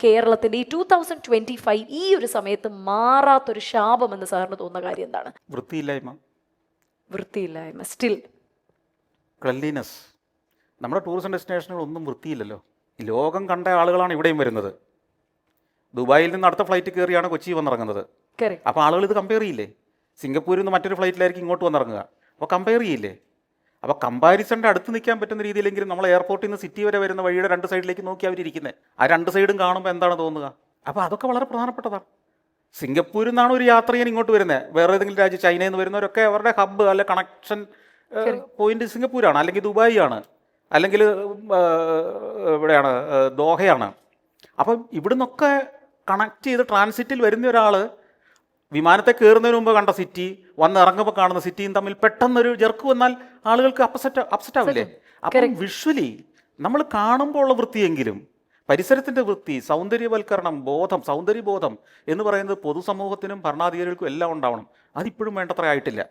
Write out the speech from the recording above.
കേരളത്തിന്റെ ഈ 2025 ഈ ഒരു സമയത്ത് മാറാത്തൊരു ശാപമെന്ന് സാറിന് തോന്നുന്ന കാര്യം എന്താണ്? വൃത്തിയില്ലായ്മ, വൃത്തിയില്ലായ്മ, സ്റ്റിൽ ക്ലീൻലിനെസ്. നമ്മുടെ ടൂറിസം ഡെസ്റ്റിനേഷനുകളൊന്നും വൃത്തിയില്ലല്ലോ. ലോകം കണ്ട ആളുകളാണ് ഇവിടെയും വരുന്നത്. ദുബായിൽ നിന്ന് അടുത്ത ഫ്ലൈറ്റ് കയറിയാണ് കൊച്ചി വന്നിറങ്ങുന്നത്. അപ്പോൾ ആളുകൾ ഇത് കമ്പയർ ചെയ്യില്ലേ? സിംഗപ്പൂരിൽ നിന്ന് മറ്റൊരു ഫ്ലൈറ്റിലായിരിക്കും ഇങ്ങോട്ട് വന്നിറങ്ങുക. അപ്പോൾ കമ്പയർ ചെയ്യില്ലേ? അപ്പോൾ കമ്പാരിസണിൻ്റെ അടുത്ത് നിൽക്കാൻ പറ്റുന്ന രീതിയിലെങ്കിലും നമ്മൾ എയർപോർട്ടിൽ നിന്ന് സിറ്റി വരെ വരുന്ന വഴിയുടെ രണ്ട് സൈഡിലേക്ക് നോക്കി അവരിയ്ക്കുന്നത്. ആ രണ്ട് സൈഡും കാണുമ്പോൾ എന്താണ് തോന്നുക? അപ്പോൾ അതൊക്കെ വളരെ പ്രധാനപ്പെട്ടതാണ്. സിംഗപ്പൂരിൽ നിന്നാണ് ഒരു യാത്രികൻ ഇങ്ങോട്ട് വരുന്നത്. വേറെ ഏതെങ്കിലും രാജ്യം, ചൈനയിൽ നിന്ന് വരുന്നവരൊക്കെ അവരുടെ ഹബ്ബ് അല്ലെ കണക്ഷൻ പോയിന്റ് സിംഗപ്പൂരാണ്, അല്ലെങ്കിൽ ദുബായി ആണ്, അല്ലെങ്കിൽ ഇവിടെയാണ് ദോഹയാണ്. അപ്പം ഇവിടുന്നൊക്കെ കണക്ട് ചെയ്ത് ട്രാൻസിറ്റിൽ വരുന്ന ഒരാൾ വിമാനത്തെ കയറുന്നതിന് മുമ്പ് കണ്ട സിറ്റി, വന്ന് ഇറങ്ങുമ്പോൾ കാണുന്ന സിറ്റിയും തമ്മിൽ പെട്ടെന്നൊരു ജെർക്ക് വന്നാൽ ആളുകൾക്ക് അപ്സെറ്റ് ആവില്ലേ? അപ്പം വിഷ്വലി നമ്മൾ കാണുമ്പോൾ ഉള്ള വൃത്തിയെങ്കിലും പരിസരത്തിൻ്റെ വൃത്തി, സൗന്ദര്യവൽക്കരണം, സൗന്ദര്യബോധം എന്ന് പറയുന്നത് പൊതുസമൂഹത്തിനും ഭരണാധികാരികൾക്കും എല്ലാം ഉണ്ടാവണം. അതിപ്പോഴും വേണ്ടത്ര ആയിട്ടില്ല.